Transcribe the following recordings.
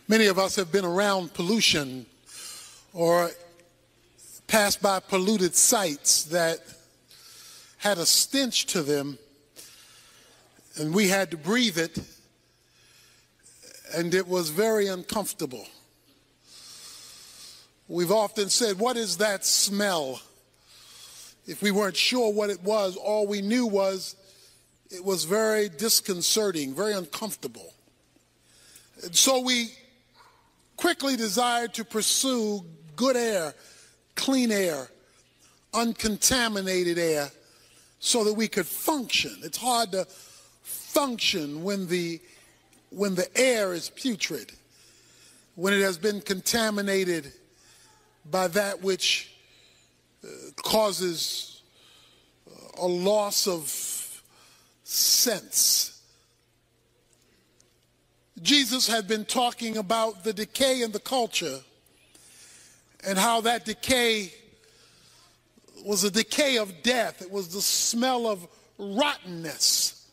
Many of us have been around pollution or passed by polluted sites that had a stench to them, and we had to breathe it, and it was very uncomfortable. We've often said, what is that smell? If we weren't sure what it was, all we knew was it was very disconcerting, very uncomfortable. And so we quickly desired to pursue good air, clean air, uncontaminated air, so that we could function. It's hard to function when the air is putrid, when it has been contaminated by that which causes a loss of sense. Jesus had been talking about the decay in the culture and how that decay was a decay of death. It was the smell of rottenness.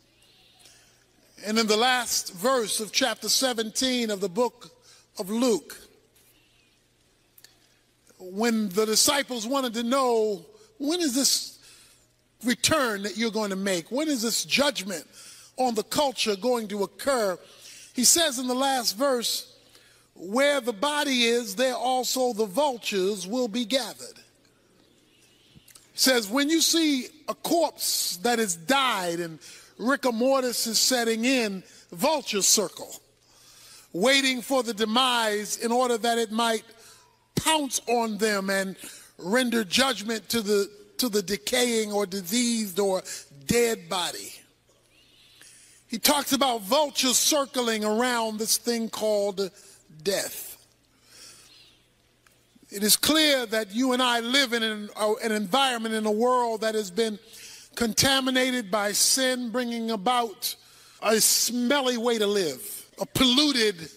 And in the last verse of chapter 17 of the book of Luke, when the disciples wanted to know, when is this return that you're going to make? When is this judgment on the culture going to occur? He says in the last verse, where the body is, there also the vultures will be gathered. He says, when you see a corpse that has died and rigor mortis is setting in, vultures circle, waiting for the demise in order that it might pounce on them and render judgment to the decaying or diseased or dead body. He talks about vultures circling around this thing called death. It is clear that you and I live in an environment, in a world that has been contaminated by sin, bringing about a smelly way to live, a polluted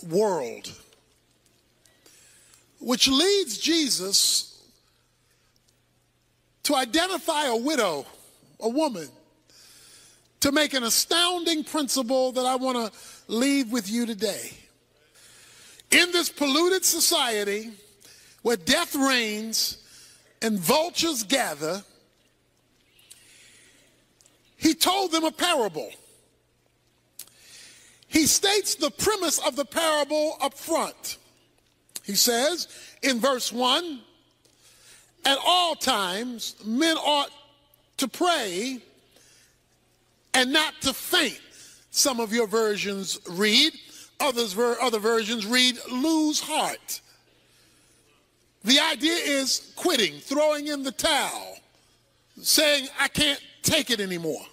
world, which leads Jesus to identify a widow, a woman, to make an astounding principle that I want to leave with you today. In this polluted society where death reigns and vultures gather, he told them a parable. He states the premise of the parable up front. He says in verse 1, at all times men ought to pray and not to faint. Some of your versions read, other versions read, lose heart. The idea is quitting, throwing in the towel, saying, I can't take it anymore.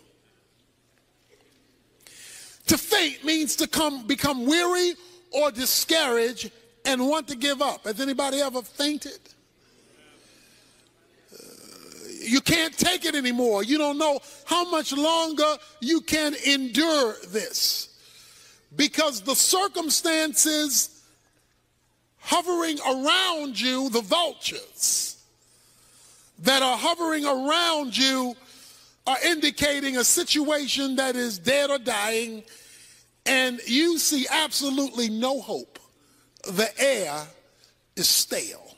To faint means to become weary or discouraged and want to give up. Has anybody ever fainted? You can't take it anymore. You don't know how much longer you can endure this, because the circumstances hovering around you, the vultures that are hovering around you, are indicating a situation that is dead or dying, and you see absolutely no hope. The air is stale.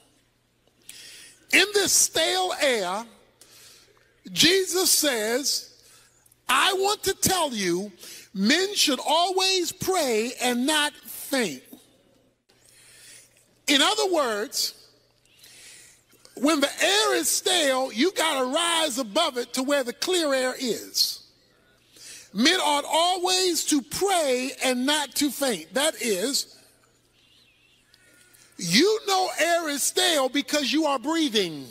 In this stale air, Jesus says, I want to tell you, men should always pray and not faint. In other words, when the air is stale, you got to rise above it to where the clear air is. Men ought always to pray and not to faint. That is, you know air is stale because you are breathing.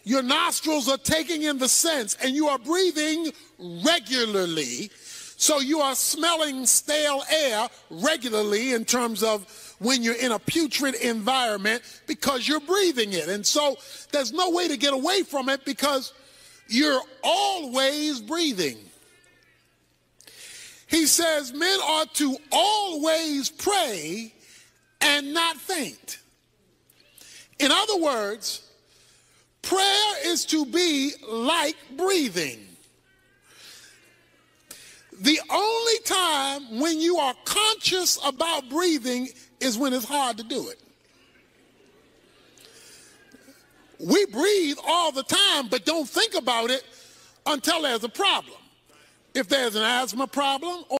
Your nostrils are taking in the scents, and you are breathing regularly. So you are smelling stale air regularly in terms of when you're in a putrid environment, because you're breathing it. And so there's no way to get away from it because you're always breathing. He says men ought to always pray and not faint. In other words, prayer is to be like breathing. The only time when you are conscious about breathing is when it's hard to do it. We breathe all the time, but don't think about it until there's a problem. If there's an asthma problem, or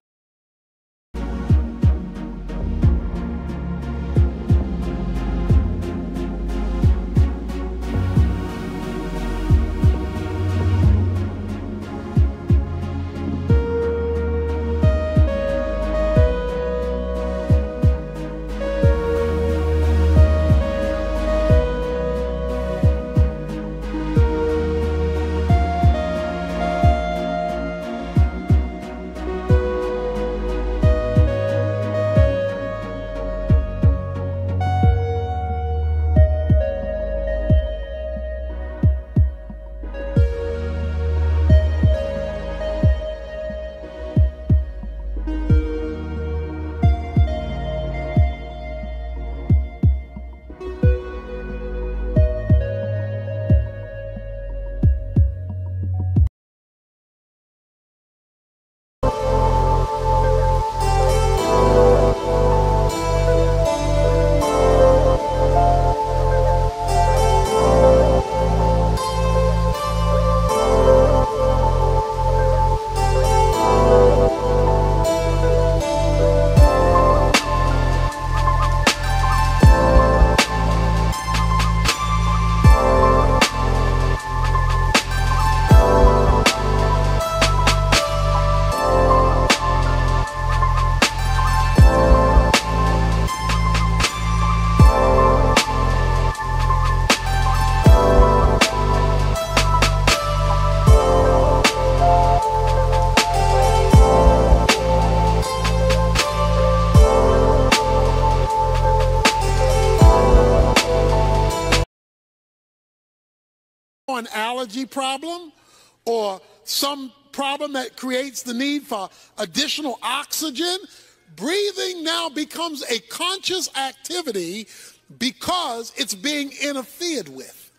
an allergy problem or some problem that creates the need for additional oxygen, breathing now becomes a conscious activity because it's being interfered with.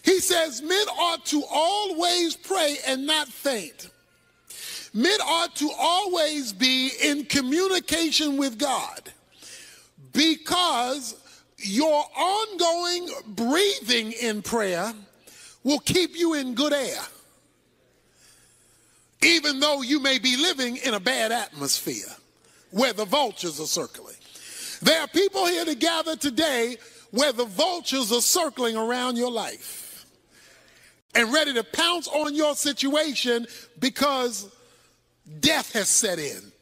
He says men ought to always pray and not faint. Men ought to always be in communication with God, because your ongoing breathing in prayer will keep you in good air, even though you may be living in a bad atmosphere where the vultures are circling. There are people here to gather today where the vultures are circling around your life and ready to pounce on your situation because death has set in.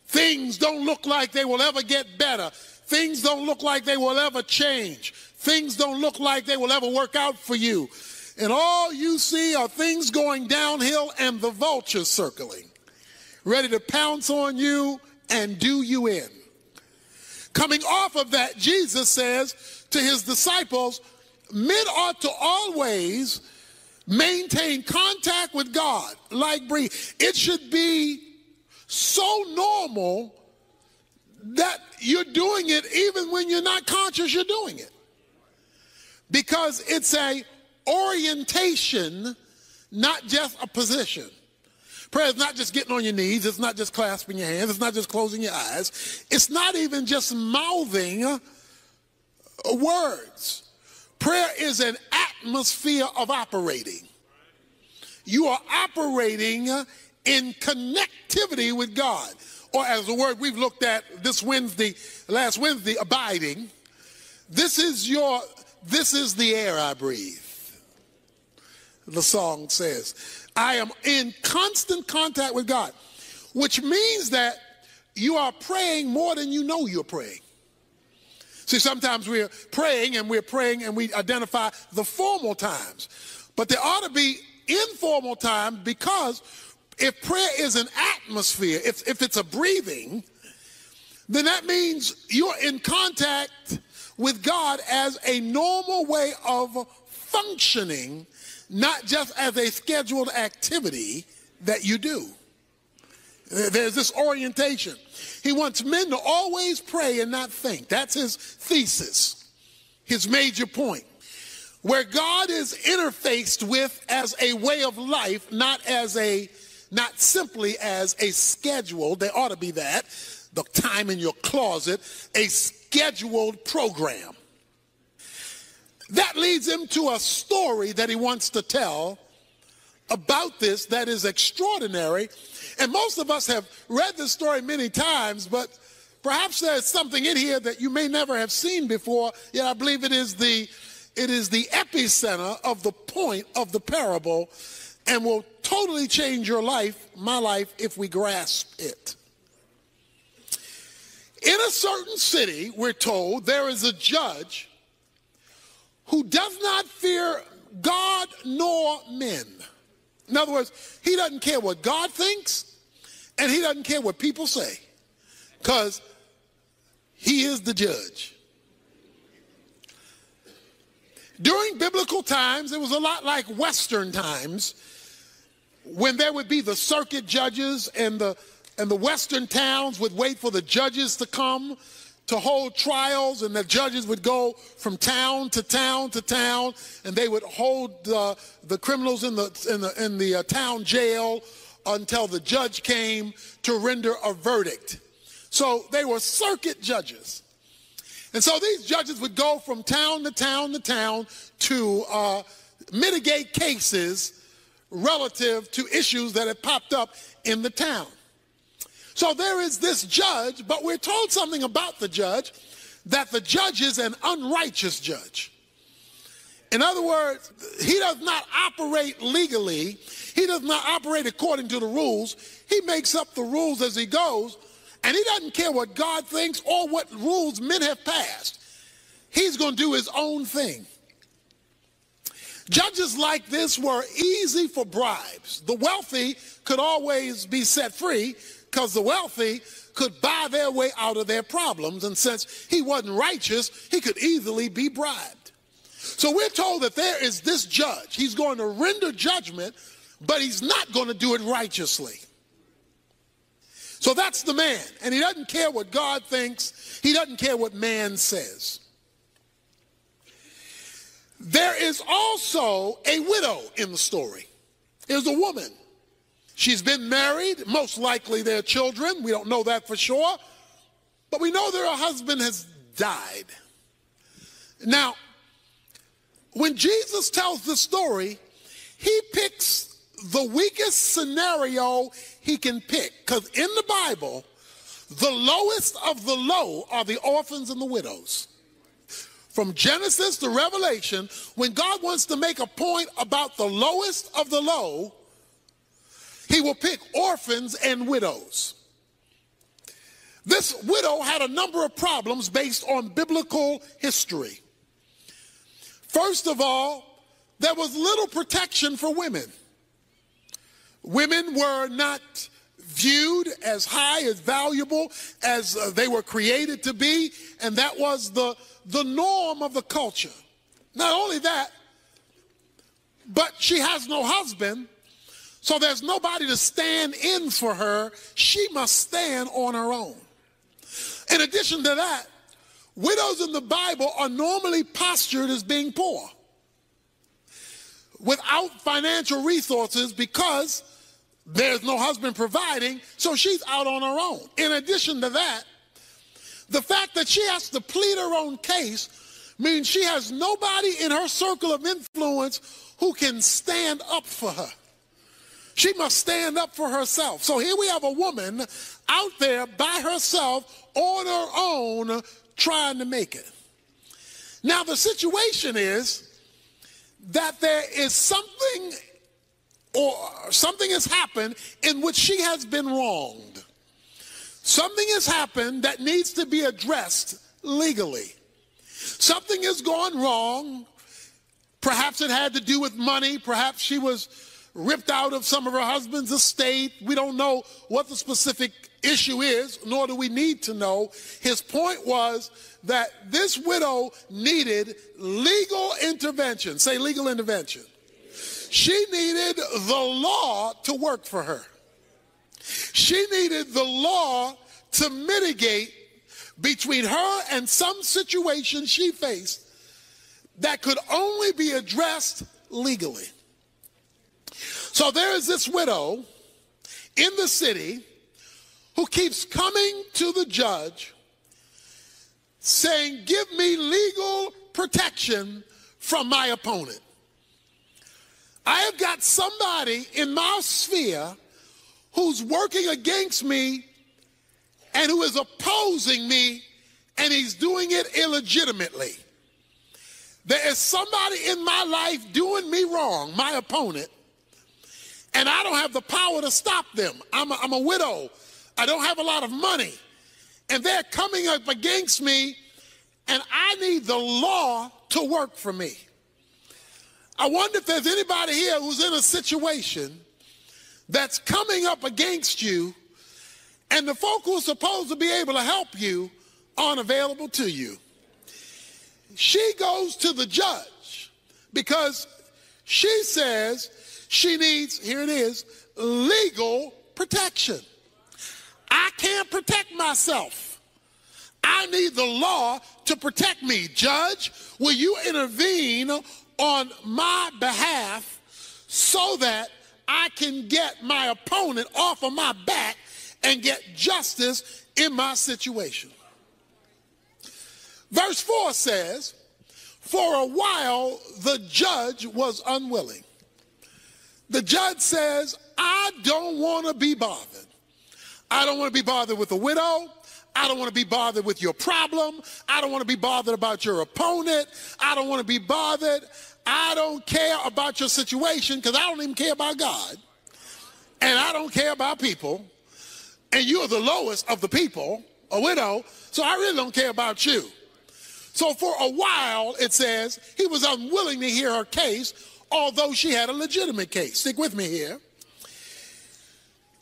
Things don't look like they will ever get better. Things don't look like they will ever change. Things don't look like they will ever work out for you. And all you see are things going downhill and the vultures circling, ready to pounce on you and do you in. Coming off of that, Jesus says to his disciples, men ought to always maintain contact with God like breathe. It should be so normal that you're doing it even when you're not conscious you're doing it, because it's a orientation, not just a position. Prayer is not just getting on your knees. It's not just clasping your hands. It's not just closing your eyes. It's not even just mouthing words. Prayer is an atmosphere of operating. You are operating in connectivity with God. Or as the word we've looked at last Wednesday, abiding. This is the air I breathe. The song says, I am in constant contact with God, which means that you are praying more than you know you're praying. See, sometimes we're praying and we identify the formal times, but there ought to be informal time, because if prayer is an atmosphere, if it's a breathing, then that means you're in contact with God as a normal way of functioning, not just as a scheduled activity that you do. There's this orientation. He wants men to always pray and not think. That's his thesis, his major point. Where God is interfaced with as a way of life, not as a not simply as a schedule. There ought to be that, the time in your closet, a scheduled program. That leads him to a story that he wants to tell about this that is extraordinary. And most of us have read this story many times, but perhaps there's something in here that you may never have seen before, yet I believe it is the epicenter of the point of the parable and will totally change your life, my life, if we grasp it. In a certain city, we're told, there is a judge who does not fear God nor men. In other words, he doesn't care what God thinks, and he doesn't care what people say, because he is the judge. During biblical times, it was a lot like Western times, when there would be the circuit judges, and the Western towns would wait for the judges to come to hold trials, and the judges would go from town to town to town, and they would hold the criminals in the town jail until the judge came to render a verdict. So they were circuit judges. And so these judges would go from town to town to town to mitigate cases relative to issues that had popped up in the town. So there is this judge, but we're told something about the judge, that the judge is an unrighteous judge. In other words, he does not operate legally. He does not operate according to the rules. He makes up the rules as he goes, and he doesn't care what God thinks or what rules men have passed. He's going to do his own thing. Judges like this were easy for bribes. The wealthy could always be set free, because the wealthy could buy their way out of their problems, and since he wasn't righteous, he could easily be bribed. So we're told that there is this judge. He's going to render judgment, but he's not going to do it righteously. So that's the man, and he doesn't care what God thinks. He doesn't care what man says. There is also a widow in the story. There's a woman. She's been married, most likely their children. We don't know that for sure. But we know that her husband has died. Now, when Jesus tells the story, he picks the weakest scenario he can pick. Because in the Bible, the lowest of the low are the orphans and the widows. From Genesis to Revelation, when God wants to make a point about the lowest of the low, he will pick orphans and widows. This widow had a number of problems based on biblical history. First of all, there was little protection for women. Women were not viewed as high, as valuable as they were created to be, and that was the norm of the culture. Not only that, but she has no husband, so there's nobody to stand in for her. She must stand on her own. In addition to that, widows in the Bible are normally postured as being poor, without financial resources, because there's no husband providing, so she's out on her own. In addition to that, the fact that she has to plead her own case means she has nobody in her circle of influence who can stand up for her. She must stand up for herself. So here we have a woman out there by herself on her own trying to make it. Now the situation is that there is something has happened in which she has been wronged. Something has happened that needs to be addressed legally. Something has gone wrong. Perhaps it had to do with money. Perhaps she was ripped out of some of her husband's estate. We don't know what the specific issue is, nor do we need to know. His point was that this widow needed legal intervention. Say legal intervention. She needed the law to work for her. She needed the law to mitigate between her and some situation she faced that could only be addressed legally. So there is this widow in the city who keeps coming to the judge saying, give me legal protection from my opponent. I have got somebody in my sphere who's working against me and who is opposing me, and he's doing it illegitimately. There is somebody in my life doing me wrong, my opponent, and I don't have the power to stop them. I'm a widow. I don't have a lot of money, and they're coming up against me, and I need the law to work for me. I wonder if there's anybody here who's in a situation that's coming up against you, and the folk who are supposed to be able to help you aren't available to you. She goes to the judge because she says she needs, here it is, legal protection. I can't protect myself. I need the law to protect me. Judge, will you intervene on my behalf so that I can get my opponent off of my back and get justice in my situation? Verse 4 says, for a while the judge was unwilling. The judge says, I don't want to be bothered. I don't want to be bothered with a widow. I don't want to be bothered with your problem. I don't want to be bothered about your opponent. I don't want to be bothered. I don't care about your situation because I don't even care about God. And I don't care about people. And you are the lowest of the people, a widow, so I really don't care about you. So for a while, it says, he was unwilling to hear her case, although she had a legitimate case. Stick with me here.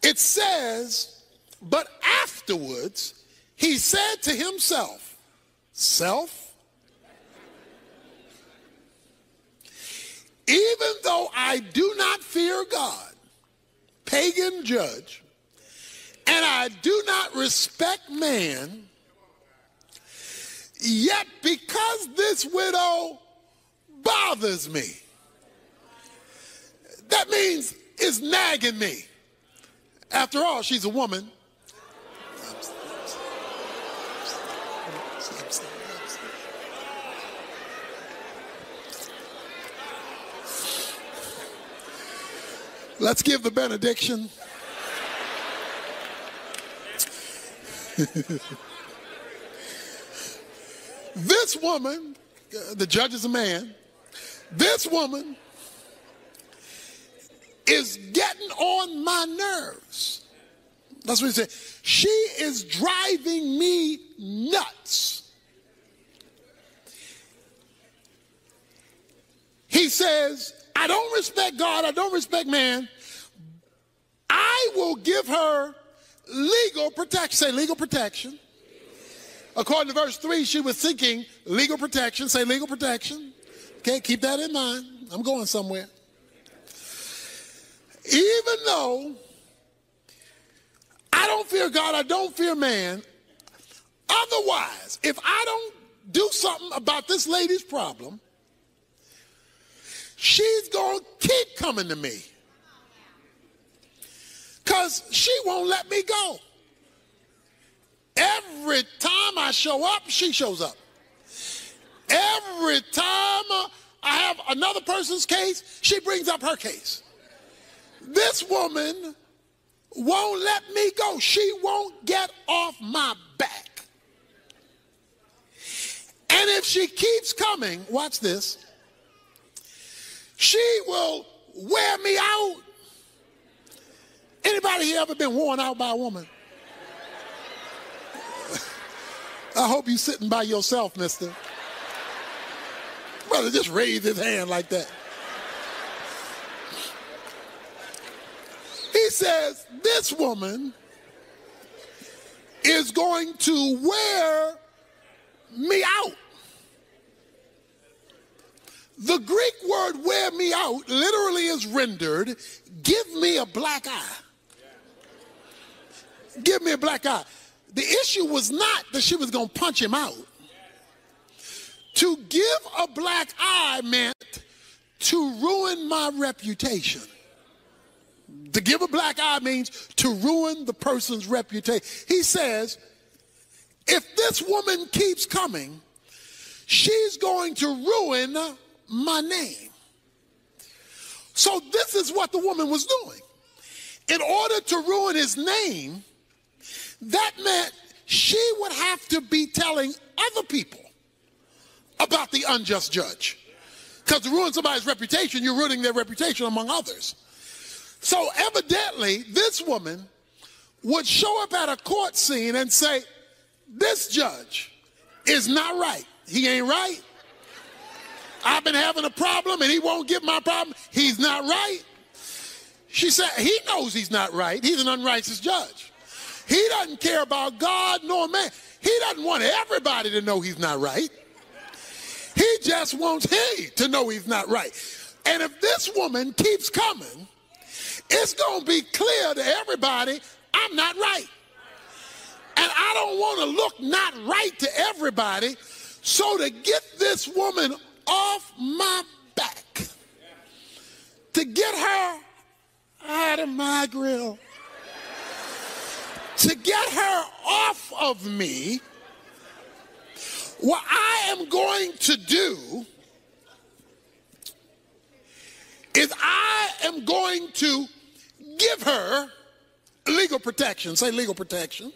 It says, but afterwards, he said to himself, self, even though I do not fear God, pagan judge, and I do not respect man, yet because this widow bothers me, that means it's nagging me. After all, she's a woman. Let's give the benediction. This woman, the judge is a man, this woman is getting on my nerves. That's what he said. She is driving me nuts. He says, I don't respect God, I don't respect man. I will give her legal protection. Say legal protection. According to verse 3, she was seeking legal protection. Say legal protection. Okay, keep that in mind. I'm going somewhere. Even though I don't fear God, I don't fear man, otherwise, if I don't do something about this lady's problem, she's going to keep coming to me because she won't let me go. Every time I show up, she shows up. Every time I have another person's case, she brings up her case. This woman won't let me go. She won't get off my back. And if she keeps coming, watch this, she will wear me out. Anybody here ever been worn out by a woman? I hope you're sitting by yourself, mister. Brother, just raise his hand like that. He says, this woman is going to wear me out. The Greek word wear me out literally is rendered, give me a black eye. Give me a black eye. The issue was not that she was going to punch him out. To give a black eye meant to ruin my reputation. To give a black eye means to ruin the person's reputation. He says, if this woman keeps coming, she's going to ruin my name. So this is what the woman was doing. In order to ruin his name, that meant she would have to be telling other people about the unjust judge. Because to ruin somebody's reputation, you're ruining their reputation among others. So evidently, this woman would show up at a court scene and say, this judge is not right. He ain't right. I've been having a problem and he won't get my problem. He's not right. She said, he knows he's not right. He's an unrighteous judge. He doesn't care about God nor man. He doesn't want everybody to know he's not right. He just wants he to know he's not right. And if this woman keeps coming, it's going to be clear to everybody, I'm not right. And I don't want to look not right to everybody. So to get this woman off my back, to get her out of my grill, to get her off of me, what I am going to do is I am going to give her legal protection. Say legal protection.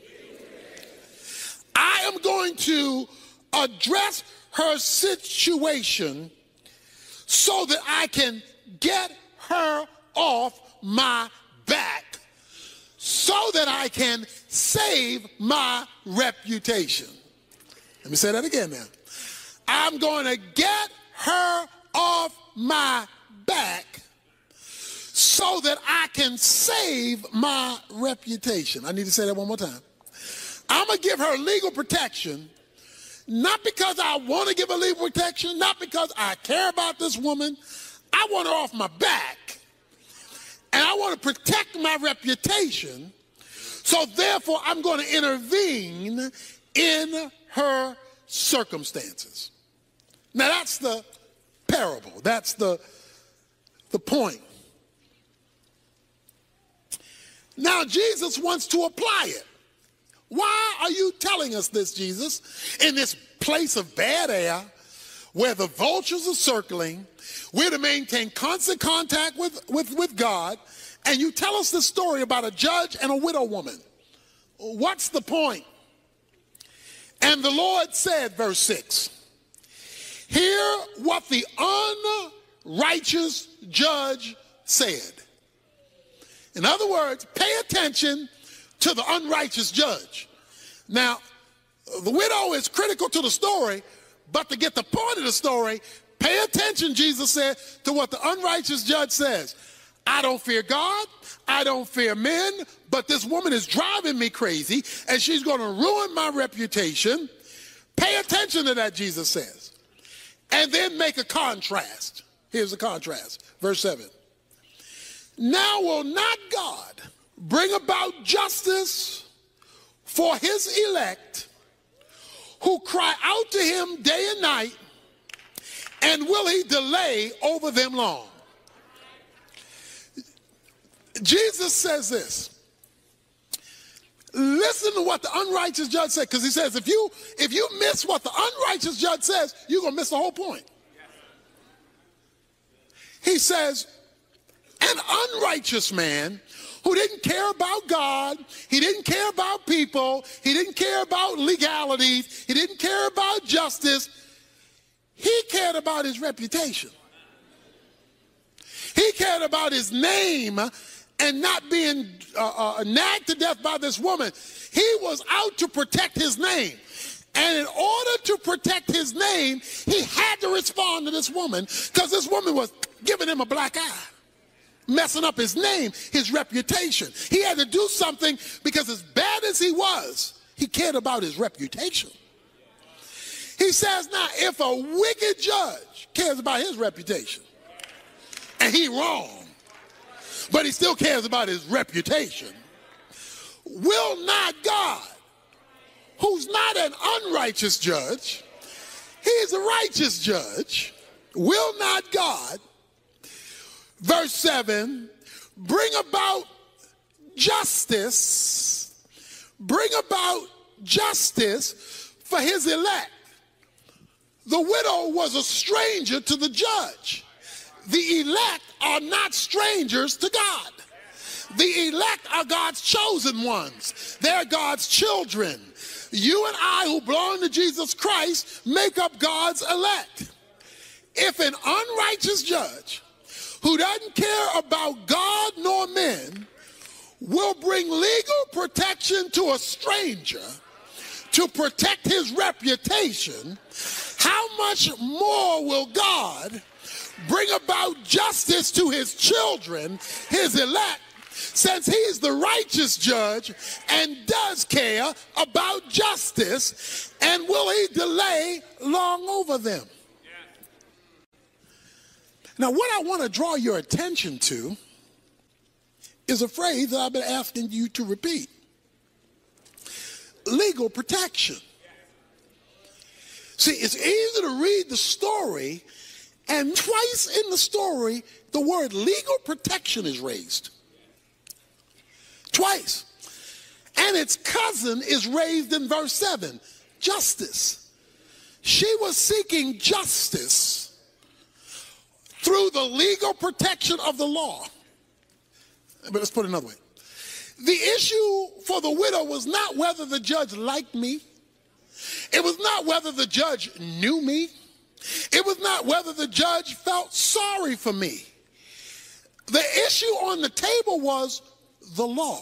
I am going to address her situation so that I can get her off my back, so that I can save my reputation. Let me say that again now. I'm going to get her off my back so that I can save my reputation. I need to say that one more time. I'm going to give her legal protection, not because I want to give her legal protection, not because I care about this woman. I want her off my back, and I want to protect my reputation, so therefore I'm going to intervene in her circumstances. Now that's the parable. That's the point. Now Jesus wants to apply it. Why are you telling us this, Jesus? In this place of bad air, where the vultures are circling, we're to maintain constant contact with God, and you tell us this story about a judge and a widow woman. What's the point? And the Lord said, verse 6, hear what the unrighteous judge said. In other words, pay attention to the unrighteous judge. Now, the widow is critical to the story, but to get the point of the story, pay attention, Jesus said, to what the unrighteous judge says. I don't fear God, I don't fear men, but this woman is driving me crazy, and she's going to ruin my reputation. Pay attention to that, Jesus says. And then make a contrast. Here's the contrast. Verse 7. Now will not God bring about justice for his elect who cry out to him day and night, and will he delay over them long? Jesus says this. Listen to what the unrighteous judge said, because he says if you miss what the unrighteous judge says, you're going to miss the whole point. He says, an unrighteous man who didn't care about God, he didn't care about people, he didn't care about legalities, he didn't care about justice, he cared about his reputation. He cared about his name and not being nagged to death by this woman. He was out to protect his name. And in order to protect his name, he had to respond to this woman, because this woman was giving him a black eye, messing up his name, his reputation. He had to do something, because as bad as he was, he cared about his reputation. He says now, if a wicked judge cares about his reputation, and he wrong, but he still cares about his reputation, will not God, who's not an unrighteous judge, he's a righteous judge, will not God, verse 7, bring about justice for his elect. The widow was a stranger to the judge. The elect are not strangers to God. The elect are God's chosen ones. They're God's children. You and I who belong to Jesus Christ make up God's elect. If an unrighteous judge who doesn't care about God nor men will bring legal protection to a stranger to protect his reputation, how much more will God bring about justice to his children, his elect, since he's the righteous judge and does care about justice, and will he delay long over them? Now, what I want to draw your attention to is a phrase that I've been asking you to repeat. Legal protection. See, it's easy to read the story, and twice in the story, the word legal protection is raised. Twice. And its cousin is raised in verse 7, justice. She was seeking justice through the legal protection of the law. But let's put it another way. The issue for the widow was not whether the judge liked me. It was not whether the judge knew me. It was not whether the judge felt sorry for me. The issue on the table was the law.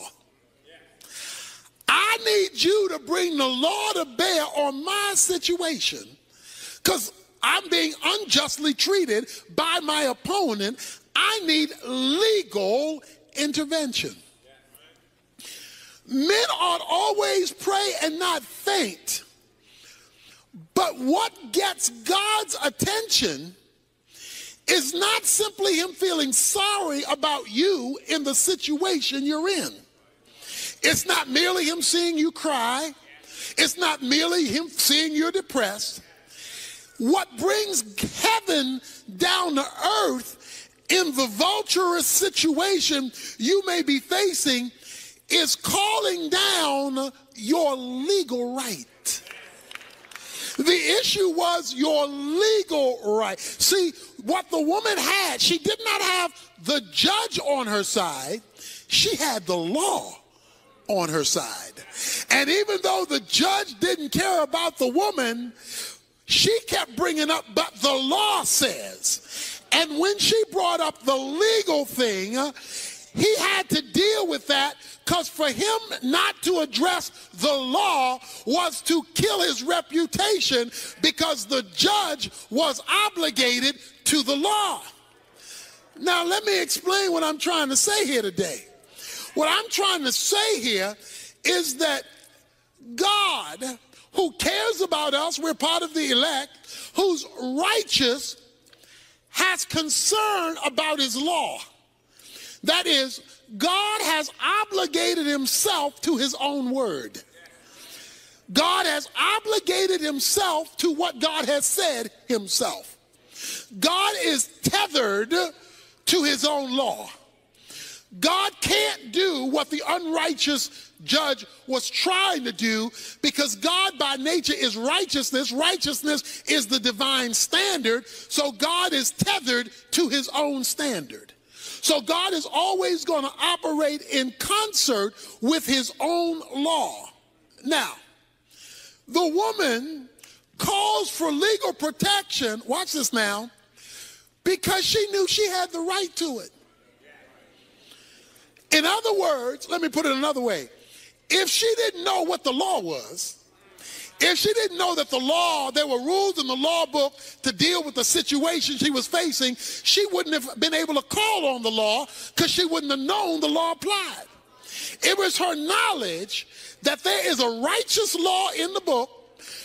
I need you to bring the law to bear on my situation, because I'm being unjustly treated by my opponent. I need legal intervention. Men ought always pray and not faint. But what gets God's attention is not simply him feeling sorry about you in the situation you're in. It's not merely him seeing you cry. It's not merely him seeing you're depressed. What brings heaven down to earth in the vulturous situation you may be facing is calling down your legal right. The issue was your legal right. See, what the woman had, she did not have the judge on her side. She had the law on her side. And even though the judge didn't care about the woman, she kept bringing up, but the law says. And when she brought up the legal thing, he had to deal with that, because for him not to address the law was to kill his reputation, because the judge was obligated to the law. Now, let me explain what I'm trying to say here today. What I'm trying to say here is that God, who cares about us, we're part of the elect, who's righteous, has concern about his law. That is, God has obligated himself to his own word. God has obligated himself to what God has said himself. God is tethered to his own law. God can't do what the unrighteous judge was trying to do, because God by nature is righteousness. Righteousness is the divine standard, so God is tethered to his own standard. So God is always going to operate in concert with his own law. Now, the woman calls for legal protection, watch this now, because she knew she had the right to it. In other words, let me put it another way. If she didn't know what the law was, if she didn't know that the law, there were rules in the law book to deal with the situation she was facing, she wouldn't have been able to call on the law, because she wouldn't have known the law applied. It was her knowledge that there is a righteous law in the book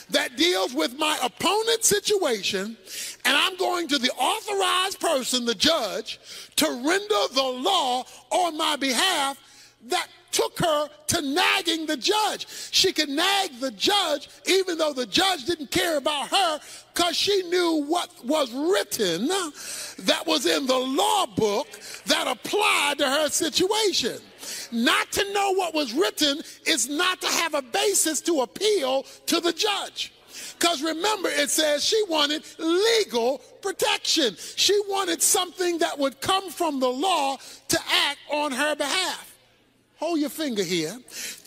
that deals with my opponent's situation, and I'm going to the authorized person, the judge, to render the law on my behalf, that took her to nagging the judge. She could nag the judge even though the judge didn't care about her, because she knew what was written that was in the law book that applied to her situation. Not to know what was written is not to have a basis to appeal to the judge. Because remember, it says she wanted legal protection. She wanted something that would come from the law to act on her behalf. Hold your finger here.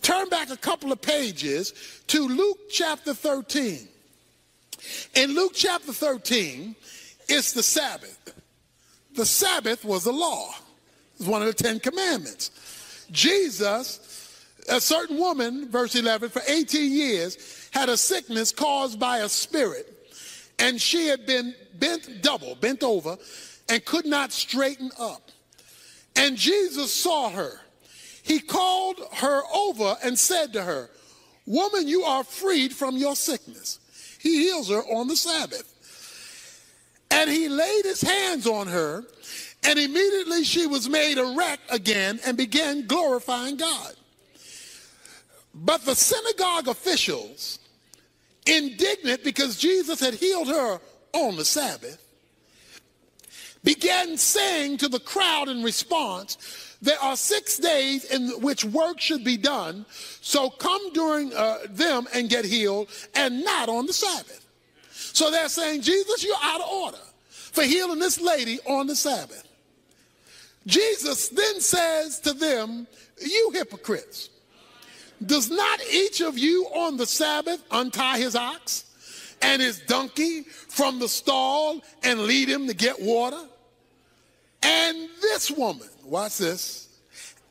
Turn back a couple of pages to Luke chapter 13. In Luke chapter 13, it's the Sabbath. The Sabbath was the law. It was one of the 10 commandments. Jesus, a certain woman, verse 11, for 18 years had a sickness caused by a spirit, and she had been bent over, and could not straighten up. And Jesus saw her. He called her over and said to her, "Woman, you are freed from your sickness." He heals her on the Sabbath. And he laid his hands on her, and immediately she was made erect again and began glorifying God. But the synagogue officials, indignant because Jesus had healed her on the Sabbath, began saying to the crowd in response, "There are 6 days in which work should be done, so come during them and get healed, and not on the Sabbath." So they're saying, "Jesus, you're out of order for healing this lady on the Sabbath." Jesus then says to them, "You hypocrites, does not each of you on the Sabbath untie his ox and his donkey from the stall and lead him to get water? And this woman," watch this,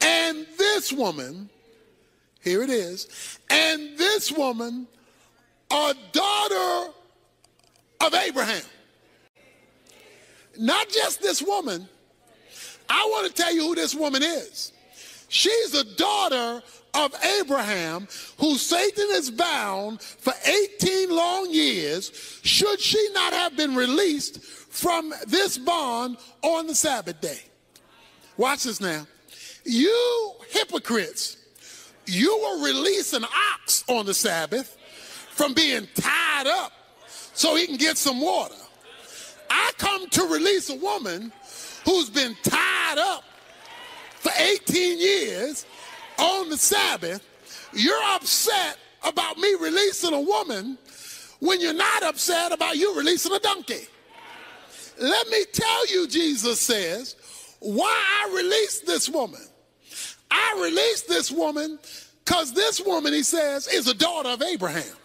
"and this woman," here it is, "and this woman, a daughter of Abraham." Not just this woman. I want to tell you who this woman is. She's a daughter of Abraham, who Satan has bound for 18 long years, should she not have been released from this bond on the Sabbath day. Watch this now. You hypocrites, you will release an ox on the Sabbath from being tied up so he can get some water. I come to release a woman who's been tied up for 18 years on the Sabbath. You're upset about me releasing a woman when you're not upset about you releasing a donkey. Let me tell you, Jesus says, why I released this woman. I released this woman because this woman, he says, is a daughter of Abraham.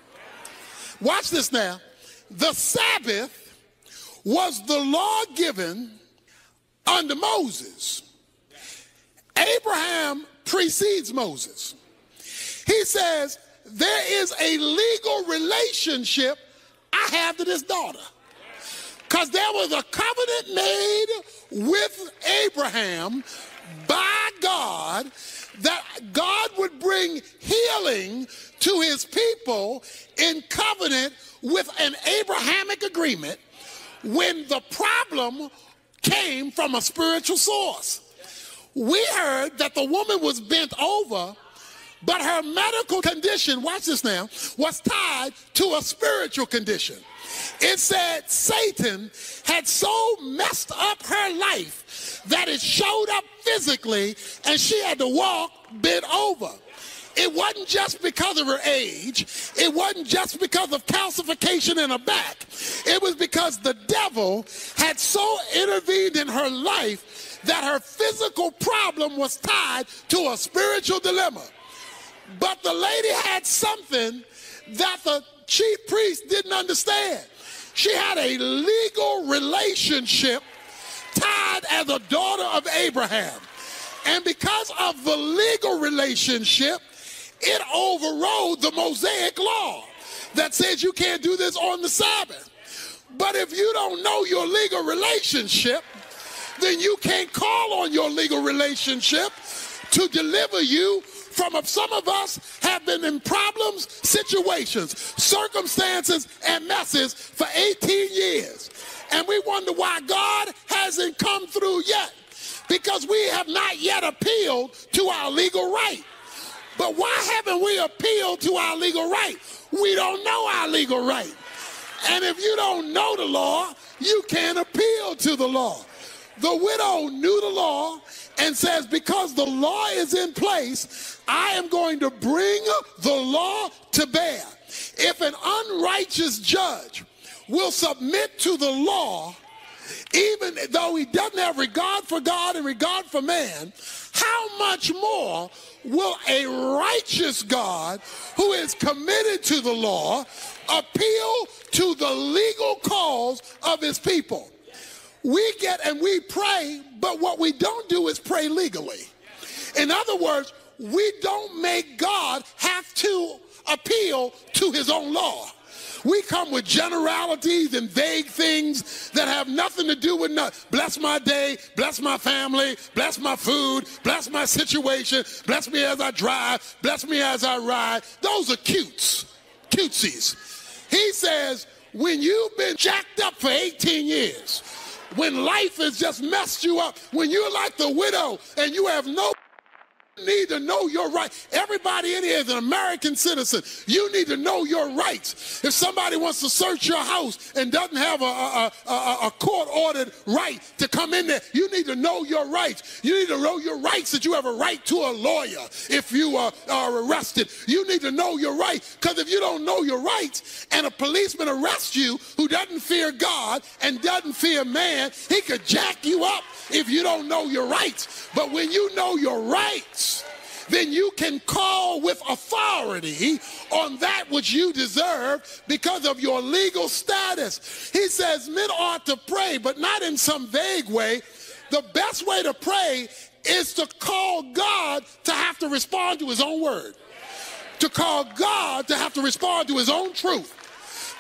Watch this now. The Sabbath was the law given under Moses. Abraham precedes Moses. He says, there is a legal relationship I have to this daughter. Because there was a covenant made with Abraham by God that God would bring healing to his people in covenant with an Abrahamic agreement when the problem came from a spiritual source. We heard that the woman was bent over, but her medical condition, watch this now, was tied to a spiritual condition. It said Satan had so messed up her life that it showed up physically and she had to walk bent over. It wasn't just because of her age. It wasn't just because of calcification in her back. It was because the devil had so intervened in her life that her physical problem was tied to a spiritual dilemma. But the lady had something that the chief priest didn't understand. She had a legal relationship tied as a daughter of Abraham. And because of the legal relationship, it overrode the Mosaic law that says you can't do this on the Sabbath. But if you don't know your legal relationship, then you can't call on your legal relationship to deliver you from some of us have been in problems, situations, circumstances, and messes for 18 years. And we wonder why God hasn't come through yet. Because we have not yet appealed to our legal right. But why haven't we appealed to our legal right? We don't know our legal right. And if you don't know the law, you can't appeal to the law. The widow knew the law and says, because the law is in place, I am going to bring the law to bear. If an unrighteous judge will submit to the law, even though he doesn't have regard for God and regard for man, how much more will a righteous God who is committed to the law appeal to the legal cause of his people? We get and we pray, but what we don't do is pray legally. In other words, we don't make God have to appeal to his own law. We come with generalities and vague things that have nothing to do with nothing. Bless my day, bless my family, bless my food, bless my situation, bless me as I drive, bless me as I ride. Those are cutesies. He says, when you've been jacked up for 18 years, when life has just messed you up, when you're like the widow and you have no need to know your rights. Everybody in here is an American citizen. You need to know your rights. If somebody wants to search your house and doesn't have a court-ordered right to come in there, you need to know your rights. You need to know your rights, that you have a right to a lawyer if you are arrested. You need to know your rights, because if you don't know your rights and a policeman arrests you who doesn't fear God and doesn't fear man, he could jack you up if you don't know your rights. But when you know your rights, then you can call with authority on that which you deserve because of your legal status. He says men ought to pray, but not in some vague way. The best way to pray is to call God to have to respond to his own word, to call God to have to respond to his own truth.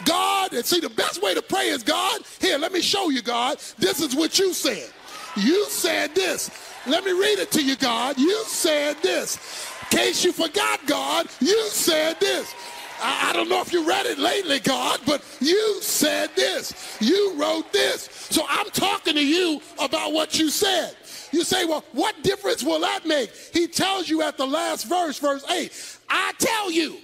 God, and see, the best way to pray is, God, here, let me show you, God, this is what you said. You said this. Let me read it to you, God. You said this. In case you forgot, God, you said this. I don't know if you read it lately, God, but you said this. You wrote this. So I'm talking to you about what you said. You say, well, what difference will that make? He tells you at the last verse, verse 8, I tell you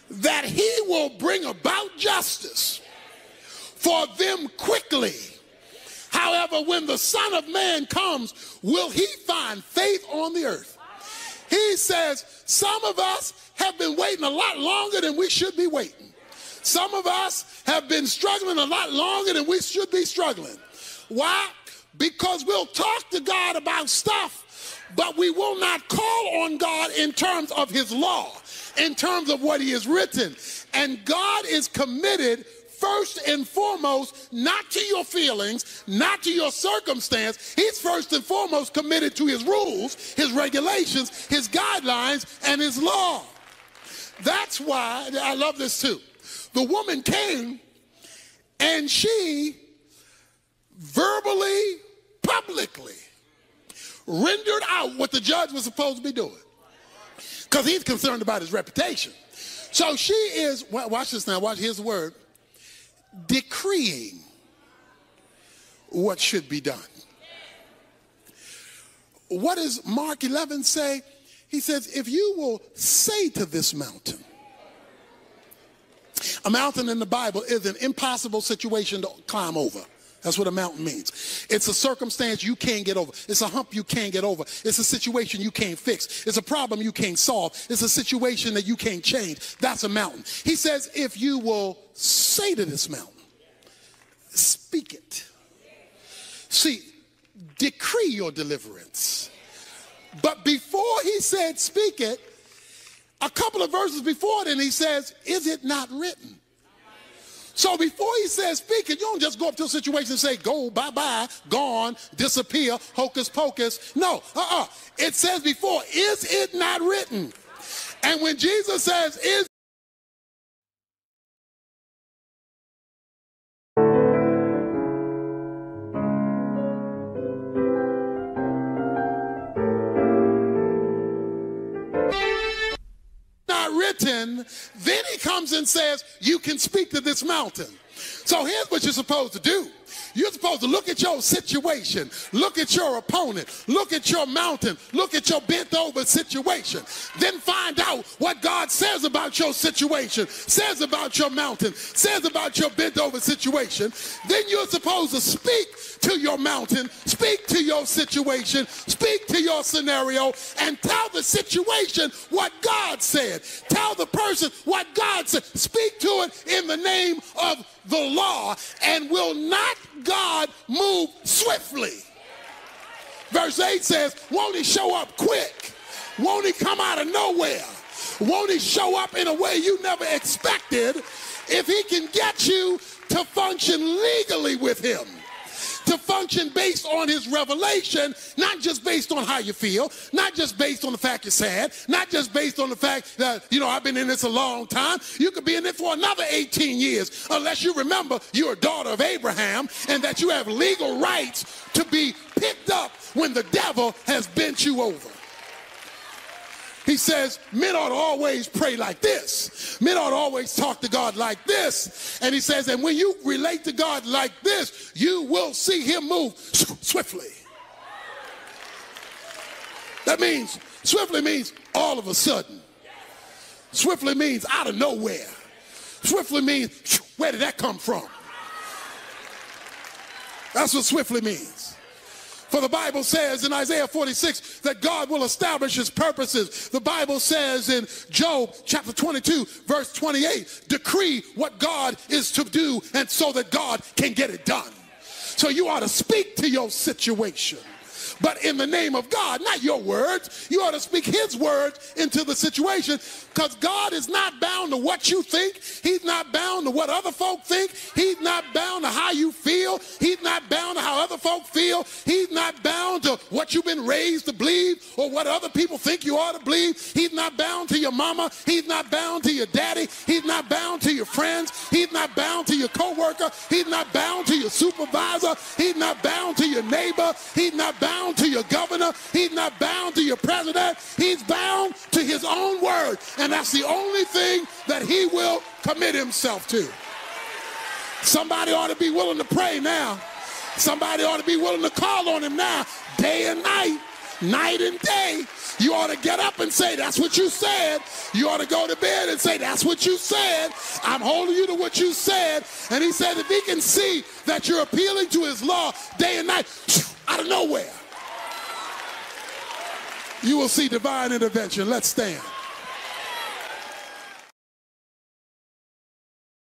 that he will bring about justice for them quickly. However, when the Son of Man comes, will he find faith on the earth? He says, some of us have been waiting a lot longer than we should be waiting. Some of us have been struggling a lot longer than we should be struggling. Why? Because we'll talk to God about stuff, but we will not call on God in terms of his law, in terms of what he has written. And God is committed first and foremost, not to your feelings, not to your circumstance. He's first and foremost committed to his rules, his regulations, his guidelines, and his law. That's why, I love this too. The woman came and she verbally, publicly rendered out what the judge was supposed to be doing, because he's concerned about his reputation. So she is, watch this now, here's the word, decreeing what should be done. What does Mark 11 say? He says, if you will say to this mountain, a mountain in the Bible is an impossible situation to climb over. That's what a mountain means. It's a circumstance you can't get over. It's a hump you can't get over. It's a situation you can't fix. It's a problem you can't solve. It's a situation that you can't change. That's a mountain. He says, if you will say to this mountain, speak it. See, decree your deliverance. But before he said speak it, a couple of verses before then he says, is it not written? So before he says speak it, you don't just go up to a situation and say, go, bye-bye, gone, disappear, hocus pocus. No, It says before, is it not written? And when Jesus says, is not written, then he comes and says, you can speak to this mountain. So here's what you're supposed to do. You're supposed to look at your situation, look at your opponent, look at your mountain, look at your bent over situation. Then find out what God says about your situation, says about your mountain, says about your bent over situation. Then you're supposed to speak to your mountain, speak to your situation, speak to your scenario, and tell the situation what God said. Tell the person what God said. Speak to it in the name of the law. And will not God move swiftly? Verse 8 says, won't he show up quick? Won't he come out of nowhere? Won't he show up in a way you never expected? If he can get you to function legally with him, to function based on his revelation, not just based on how you feel, not just based on the fact you're sad, not just based on the fact that, I've been in this a long time. You could be in it for another 18 years, unless you remember you're a daughter of Abraham and that you have legal rights to be picked up when the devil has bent you over. He says, men ought to always pray like this. Men ought to always talk to God like this. And he says, and when you relate to God like this, you will see him move swiftly. That means, swiftly means all of a sudden. Swiftly means out of nowhere. Swiftly means, where did that come from? That's what swiftly means. For the Bible says in Isaiah 46 that God will establish his purposes. The Bible says in Job chapter 22 verse 28, decree what God is to do and so that God can get it done. So you ought to speak to your situation, but in the name of God, not your words. You ought to speak his words into the situation, because God is not bound to what you think. He's not bound to what other folk think. He's not bound to how you feel. He's not bound to how other folk feel. He's not bound to what you've been raised to believe or what other people think you ought to believe. He's not bound to your mama. He's not bound to your daddy. He's not bound to your friends. He's not bound to your coworker. He's not bound to your supervisor. He's not bound to your neighbor. He's not bound to your governor. He's not bound to your president. He's bound to his own word. And that's the only thing that he will commit himself to. Somebody ought to be willing to pray now. Somebody ought to be willing to call on him now, day and night, night and day. You ought to get up and say, that's what you said. You ought to go to bed and say, that's what you said. I'm holding you to what you said. And he said, if he can see that you're appealing to his law day and night, out of nowhere, you will see divine intervention. Let's stand.